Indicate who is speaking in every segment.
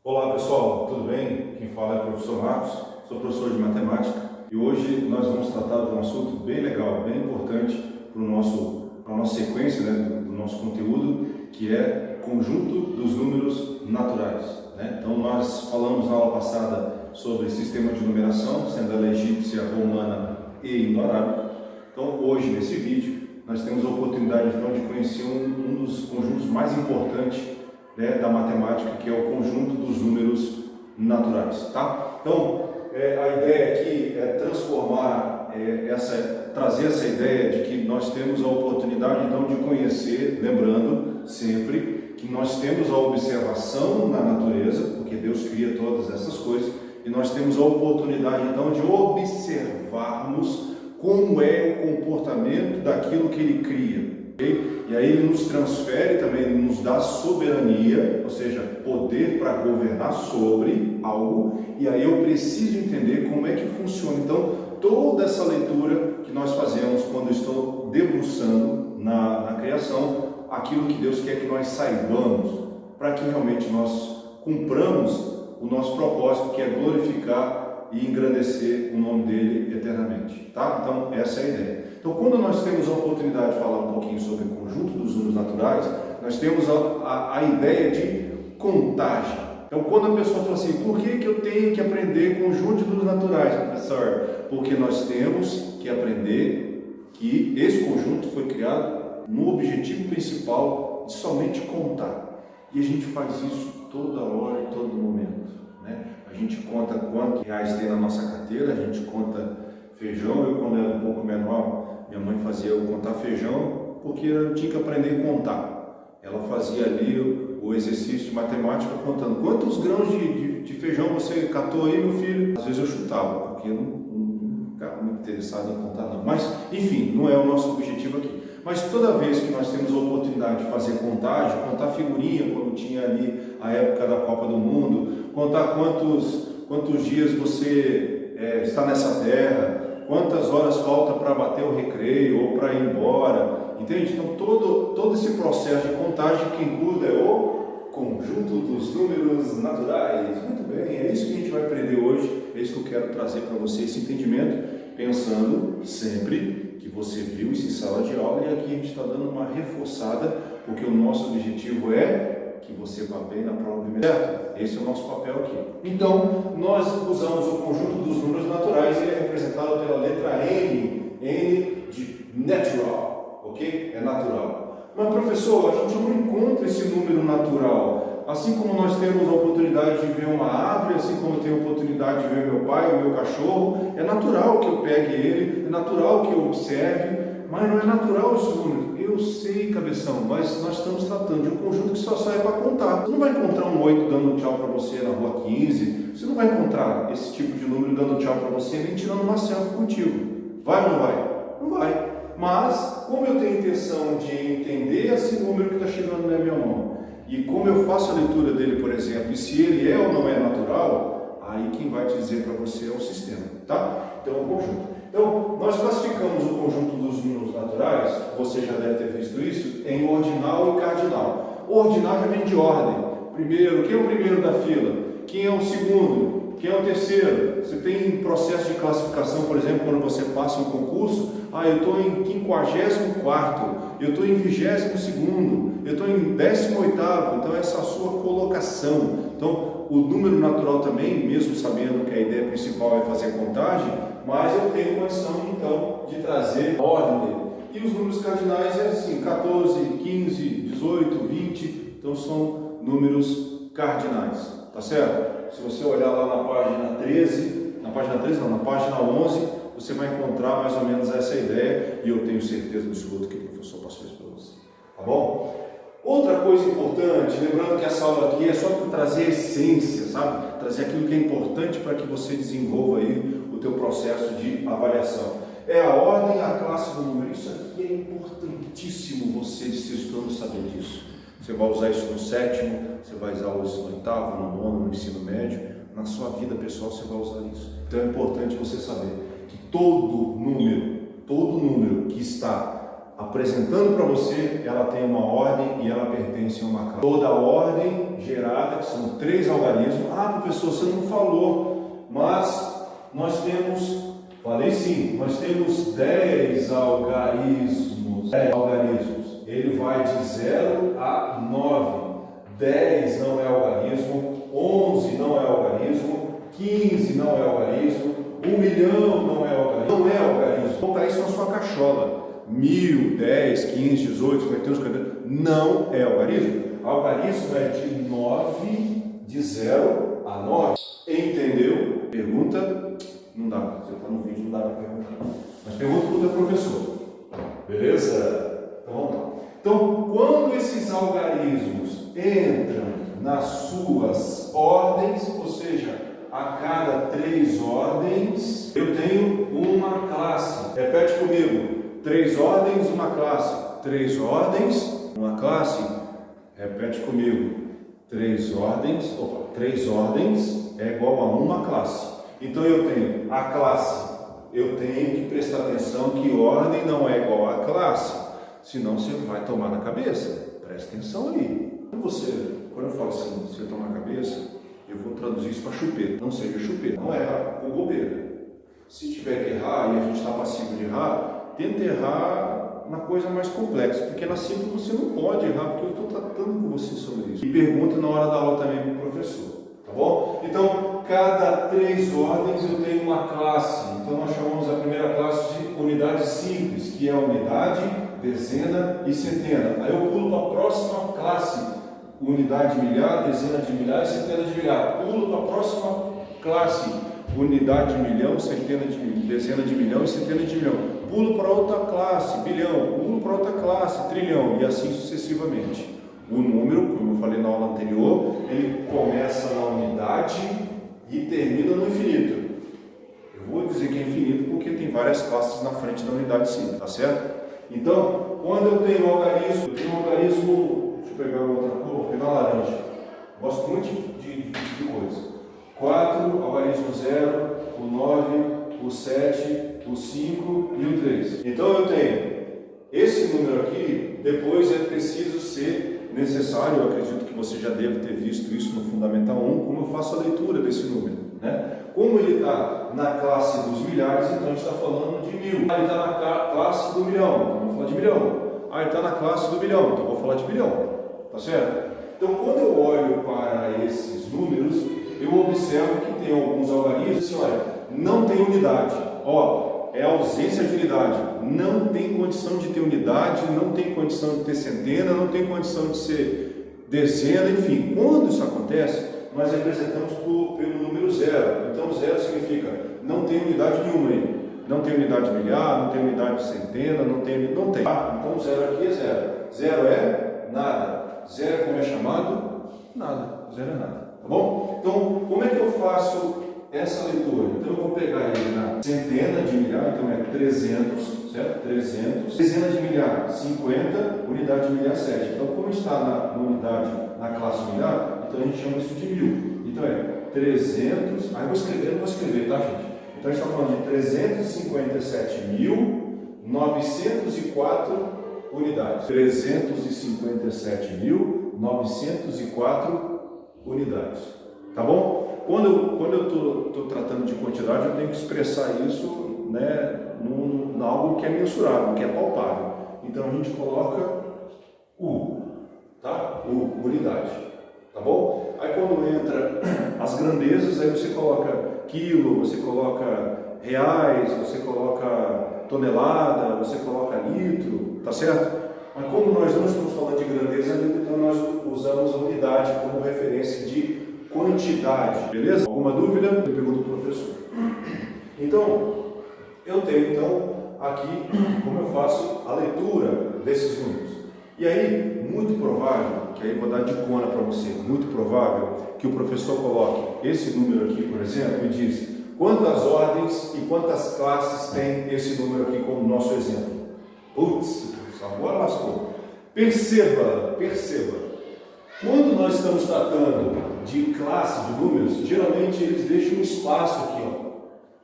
Speaker 1: Olá pessoal, tudo bem? Quem fala é o professor Marcos, sou professor de matemática e hoje nós vamos tratar de um assunto bem legal, bem importante para a nossa sequência, do nosso conteúdo, que é conjunto dos números naturais. Então nós falamos na aula passada sobre sistema de numeração, sendo ela egípcia, romana e indo-arábica. Então hoje, nesse vídeo, nós temos a oportunidade então, de conhecer um dos conjuntos mais importantes da matemática, que é o conjunto dos números naturais, tá? Então, a ideia aqui é trazer essa ideia de que nós temos a oportunidade, então, de conhecer, lembrando sempre que nós temos a observação na natureza, porque Deus cria todas essas coisas, e nós temos a oportunidade, então, de observarmos como é o comportamento daquilo que Ele cria. E aí Ele nos transfere também, Ele nos dá soberania, ou seja, poder para governar sobre algo, e aí eu preciso entender como é que funciona. Então, toda essa leitura que nós fazemos quando estou debruçando na criação, aquilo que Deus quer que nós saibamos, para que realmente nós cumpramos o nosso propósito, que é glorificar e engrandecer o nome dele eternamente, tá? Então, essa é a ideia. Então, quando nós temos a oportunidade de falar um pouquinho sobre o conjunto dos números naturais, nós temos a ideia de contagem. Então, quando a pessoa fala assim, por que eu tenho que aprender conjunto de números naturais, professor? Porque nós temos que aprender que esse conjunto foi criado no objetivo principal de somente contar. E a gente faz isso toda hora e todo momento, né? A gente conta quantos reais tem na nossa carteira, a gente conta feijão. Eu, quando era um pouco menor, minha mãe fazia eu contar feijão, porque eu tinha que aprender a contar. Ela fazia ali o exercício de matemática contando quantos grãos de feijão você catou aí, meu filho. Às vezes eu chutava, porque eu não ficava muito interessado em contar não. Mas, enfim, não é o nosso objetivo aqui. Mas toda vez que nós temos a oportunidade de fazer contagem, contar figurinha, quando tinha ali a época da Copa do Mundo, contar quantos dias você está nessa terra, quantas horas falta para bater o recreio ou para ir embora, entende? Então todo esse processo de contagem que inclui é o conjunto dos números naturais. Muito bem, é isso que a gente vai aprender hoje, é isso que eu quero trazer para você, esse entendimento, pensando sempre que você viu isso em sala de aula, e aqui a gente está dando uma reforçada, porque o nosso objetivo é que você vá bem na prova do certo? Esse é o nosso papel aqui. Então, nós usamos o conjunto dos números naturais, e ele é representado pela letra N, N de natural, ok? É natural. Mas, professor, a gente não encontra esse número natural. Assim como nós temos a oportunidade de ver uma árvore, assim como eu tenho a oportunidade de ver meu pai, o meu cachorro, é natural que eu pegue ele, é natural que eu observe, mas não é natural esse número. Eu sei, cabeção, mas nós estamos tratando de um conjunto que só serve para contar. Você não vai encontrar um 8 dando tchau para você na rua 15, você não vai encontrar esse tipo de número dando tchau para você nem tirando uma selfie contigo. Vai ou não vai? Não vai. Mas, como eu tenho intenção de entender esse número que está chegando na minha mão, e como eu faço a leitura dele, por exemplo, e se ele é ou não é natural, aí quem vai te dizer para você é o sistema, tá? Então, o conjunto. Então, nós classificamos o conjunto dos números naturais, você já deve ter visto isso, em ordinal e cardinal. O ordinal já vem de ordem. Primeiro, quem é o primeiro da fila? Quem é o segundo? Quem é o terceiro? Você tem processo de classificação, por exemplo, quando você passa um concurso, eu estou em 54º, eu estou em 22º, eu estou em 18º, então essa é a sua colocação. Então, o número natural também, mesmo sabendo que a ideia principal é fazer contagem, mas eu tenho condição, então, de trazer a ordem dele. E os números cardinais é assim, 14, 15, 18, 20, então são números cardinais, tá certo? Se você olhar lá na página 13, na página 11, você vai encontrar mais ou menos essa ideia, e eu tenho certeza absoluta que o professor passou isso para você, tá bom? Outra coisa importante, lembrando que essa aula aqui é só para trazer a essência, sabe? Trazer aquilo que é importante para que você desenvolva aí o teu processo de avaliação. É a ordem e a classe do número. Isso aqui é importantíssimo você de sexto saber disso. Você vai usar isso no sétimo, você vai usar isso no oitavo, no nono, no ensino médio. Na sua vida pessoal você vai usar isso. Então é importante você saber que todo número que está apresentando para você, ela tem uma ordem e ela pertence a uma classe. Toda ordem gerada, que são 3 algarismos. Ah, professor, você não falou, mas nós temos, falei sim, nós temos 10 algarismos. 10 algarismos. Ele vai de 0 a 9. 10 não é algarismo, 11 não é algarismo, 15 não é algarismo, 1 milhão não é algarismo. Não é algarismo. Vou botar isso na sua cachola. 1000, 10, 15, 18, 51, 50, não é algarismo. Algarismo é de 9, de 0 a 9. Entendeu? Pergunta? Não dá, você está no vídeo, não dá para perguntar. Mas pergunta para o teu professor. Beleza? Então vamos lá. Então, quando esses algarismos entram nas suas ordens, ou seja, a cada 3 ordens, eu tenho uma classe. Repete comigo. 3 ordens, uma classe. 3 ordens, uma classe. Repete comigo. 3 ordens, 3 ordens é igual a uma classe. Então eu tenho a classe. Eu tenho que prestar atenção que ordem não é igual a classe. Senão você vai tomar na cabeça. Presta atenção aí. Quando eu falo assim, você toma na cabeça, eu vou traduzir isso para chupeta. Não seja chupeta. Não erra com bobeira. Se tiver que errar e a gente está passivo de errar, tenta errar na coisa mais complexa, porque na simples você não pode errar, porque eu estou tratando com você sobre isso. E pergunta na hora da aula também para o professor, tá bom? Então, cada 3 ordens eu tenho uma classe. Então, nós chamamos a primeira classe de unidade simples, que é a unidade, dezena e centena. Aí eu pulo para a próxima classe, unidade de milhar, dezena de milhar e centena de milhar. Pulo para a próxima classe, unidade de milhão, centena de milhão, dezena de milhão e centena de milhão. Pulo para outra classe, bilhão, pulo para outra classe, trilhão, e assim sucessivamente. O número, como eu falei na aula anterior, ele começa na unidade e termina no infinito. Eu vou dizer que é infinito porque tem várias classes na frente da unidade simples, tá certo? Então, quando eu tenho um algarismo, deixa eu pegar outra cor, vou pegar laranja. Gosto muito de coisa. 4, algarismo 0, o 9, o 7, o 5 e o 3. Então eu tenho esse número aqui, depois é preciso ser necessário, eu acredito que você já deve ter visto isso no Fundamental 1, como eu faço a leitura desse número, né? Como ele está na classe dos milhares, então a gente está falando de 1000. Ele está na classe do milhão, então eu vou falar de milhão. Ele está na classe do bilhão, então eu vou falar de bilhão, tá certo? Então quando eu olho para esses números, eu observo que tem alguns algarismos, assim, olha, não tem unidade, é ausência de unidade, não tem condição de ter unidade, não tem condição de ter centena, não tem condição de ser dezena, enfim. Quando isso acontece, nós representamos pelo número 0. Então 0 significa não tem unidade nenhuma aí. Não tem unidade de milhar, não tem unidade de centena, não tem. Então 0 aqui é 0. 0 é nada. 0 como é chamado? Nada. 0 é nada. Tá bom? Então, como é que eu faço essa leitura? Então, eu vou pegar ele na centena de milhar, então é 300, certo? 300. Dezena de milhar, 50. Unidade de milhar, 7. Então, como está na unidade, na classe milhar, então a gente chama isso de 1000. Então, é 300. Aí eu vou escrever, tá, gente? Então, a gente está falando de 357.904 unidades. 357.904 unidades, tá bom? Quando eu estou tratando de quantidade, eu tenho que expressar isso, né, em algo que é mensurável, que é palpável. Então a gente coloca tá? Unidade, tá bom? Aí quando entra as grandezas, aí você coloca quilo, você coloca reais, você coloca tonelada, você coloca litro, tá certo? Mas como nós não estamos falando de grandeza, então nós usamos a unidade como referência de quantidade, beleza? Alguma dúvida? Eu pergunto para o professor. Então, eu tenho aqui como eu faço a leitura desses números. E aí, muito provável, que aí vou dar dicona para você, muito provável que o professor coloque esse número aqui, por exemplo, e diz quantas ordens e quantas classes tem esse número aqui como nosso exemplo. Putz, agora lascou. Perceba. Quando nós estamos tratando de classe de números, geralmente eles deixam um espaço aqui,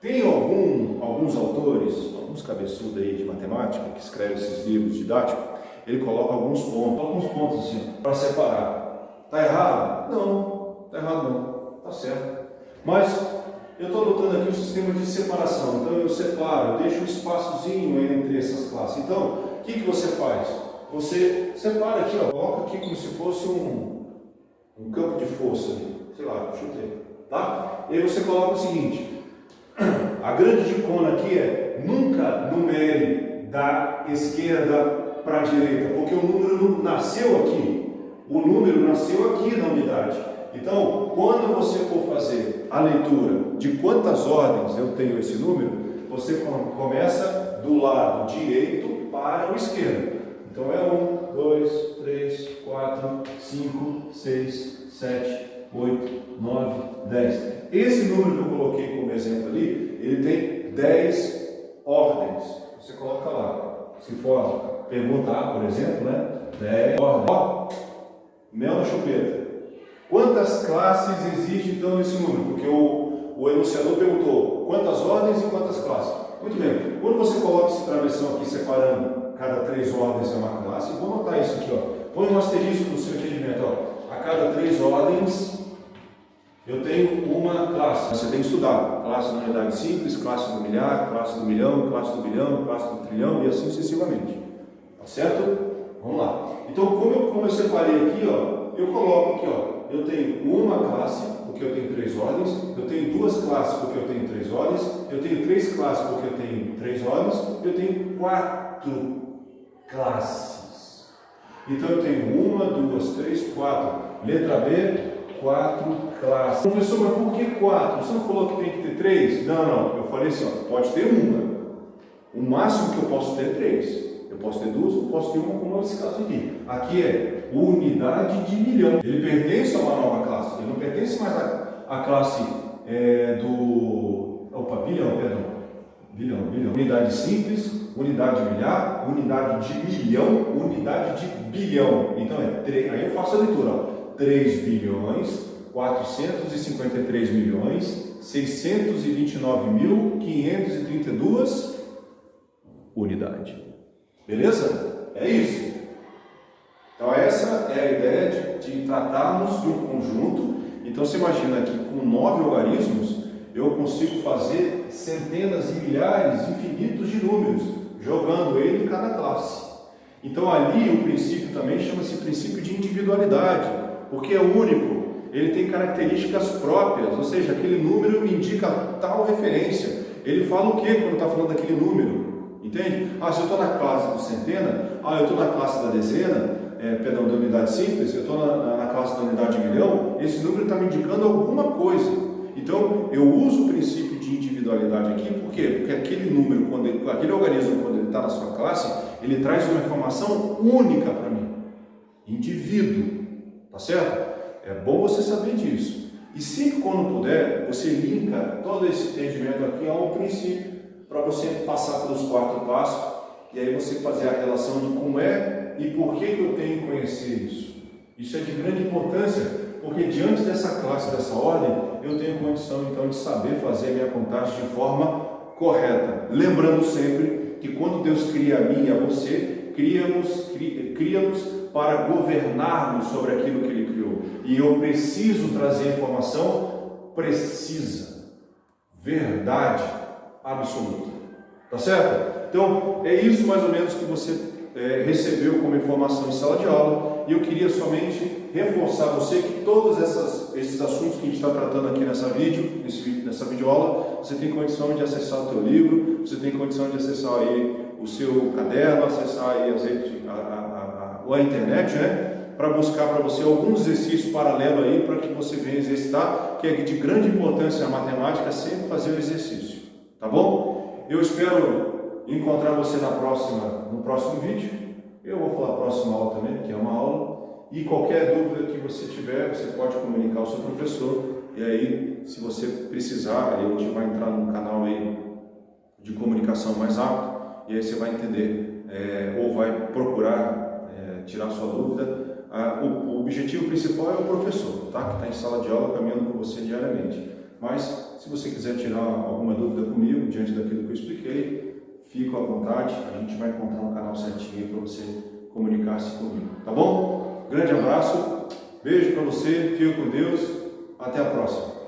Speaker 1: Tem alguns autores, alguns cabeçudos aí de matemática, que escrevem esses livros didáticos, ele coloca alguns pontos assim, para separar. Está errado? Não, está errado não, está certo. Mas eu estou adotando aqui um sistema de separação, então eu separo, eu deixo um espaçozinho entre essas classes. Então, o que você faz? Você separa aqui, ó, coloca aqui como se fosse um campo de força ali, sei lá, chutei, tá? E aí você coloca o seguinte, a grande dicona aqui é nunca numere da esquerda para a direita, porque o número nasceu aqui, na unidade. Então, quando você for fazer a leitura de quantas ordens eu tenho esse número, você começa do lado direito para o esquerdo. Então é 1, 2, 3, 4, 5, 6, 7, 8, 9, 10. Esse número que eu coloquei como exemplo ali, ele tem 10 ordens. Você coloca lá. Se for pergunta A, por exemplo, né? 10 ordens. Ó, mel na chupeta. Quantas classes existem então nesse número? Porque o enunciador perguntou quantas ordens e quantas classes. Muito bem. Quando você coloca esse travessão aqui separando cada 3 ordens é uma classe, vou anotar isso aqui, ó. Põe um asterisco no seu entendimento, ó. A cada 3 ordens eu tenho uma classe. Você tem que estudar. Classe da unidade simples, classe do milhar, classe do milhão, classe do bilhão, classe do trilhão e assim sucessivamente. Tá certo? Vamos lá. Então, como eu separei aqui, ó, eu coloco aqui, ó. Eu tenho uma classe, porque eu tenho 3 ordens. Eu tenho 2 classes, porque eu tenho 3 ordens. Eu tenho 3 classes, porque eu tenho 3 ordens. Eu tenho 4 classes. Então eu tenho 1, 2, 3, 4. Letra B, 4 classes. Professor, mas por que 4? Você não falou que tem que ter 3? Não. Eu falei assim, ó, pode ter uma. O máximo que eu posso ter é 3. Eu posso ter 2, eu posso ter uma, como nesse caso aqui. Aqui é unidade de milhão. Ele pertence a uma nova classe. Ele não pertence mais à classe bilhão, perdão. Bilhão. Unidade simples, unidade de milhar, unidade de milhão, unidade de bilhão. Então aí eu faço a leitura, ó. 3 bilhões, 453 milhões, 629.532 unidades. Beleza? É isso. Então essa é a ideia de tratarmos de um conjunto. Então você imagina que com 9 algarismos eu consigo fazer centenas e milhares, infinitos de números, jogando ele em cada classe. Então ali o princípio também chama-se princípio de individualidade, porque é único, ele tem características próprias, ou seja, aquele número me indica tal referência. Ele fala o que quando está falando daquele número? Entende? Se eu estou na classe do centena, eu estou na classe da dezena, da unidade simples, eu estou na classe da unidade de milhão, esse número está me indicando alguma coisa. Então, eu uso o princípio de individualidade aqui, por quê? Porque aquele número, aquele algarismo, quando ele está na sua classe, ele traz uma informação única para mim. Indivíduo, tá certo? É bom você saber disso. E sempre quando puder, você linka todo esse entendimento aqui a um princípio, para você passar pelos 4 passos, e aí você fazer a relação de como é e por que eu tenho que conhecer isso. Isso é de grande importância, porque diante dessa classe, dessa ordem, eu tenho condição então de saber fazer a minha contagem de forma correta. Lembrando sempre que quando Deus cria a mim e a você, cria-nos para governarmos sobre aquilo que Ele criou. E eu preciso trazer informação precisa, verdade absoluta. Tá certo? Então, é isso mais ou menos que você recebeu como informação em sala de aula, e eu queria somente reforçar você que todos esses assuntos que a gente está tratando aqui nessa videoaula, você tem condição de acessar o teu livro, você tem condição de acessar aí o seu caderno, acessar aí a internet, né? Para buscar para você alguns exercícios paralelos aí, para que você venha exercitar, que é de grande importância a matemática, sempre fazer o exercício, tá bom? Eu espero encontrar você no próximo vídeo. Eu vou falar próxima aula também, que é uma aula. E qualquer dúvida que você tiver, você pode comunicar ao seu professor. E aí, se você precisar, a gente vai entrar num canal aí de comunicação mais rápido. E aí você vai entender, ou vai procurar tirar sua dúvida. O objetivo principal é o professor, tá? Que está em sala de aula caminhando com você diariamente. Mas se você quiser tirar alguma dúvida comigo, diante daquilo que eu expliquei, fica à vontade, a gente vai encontrar um canal certinho para você comunicar-se comigo, tá bom? Grande abraço, beijo para você, fica com Deus, até a próxima.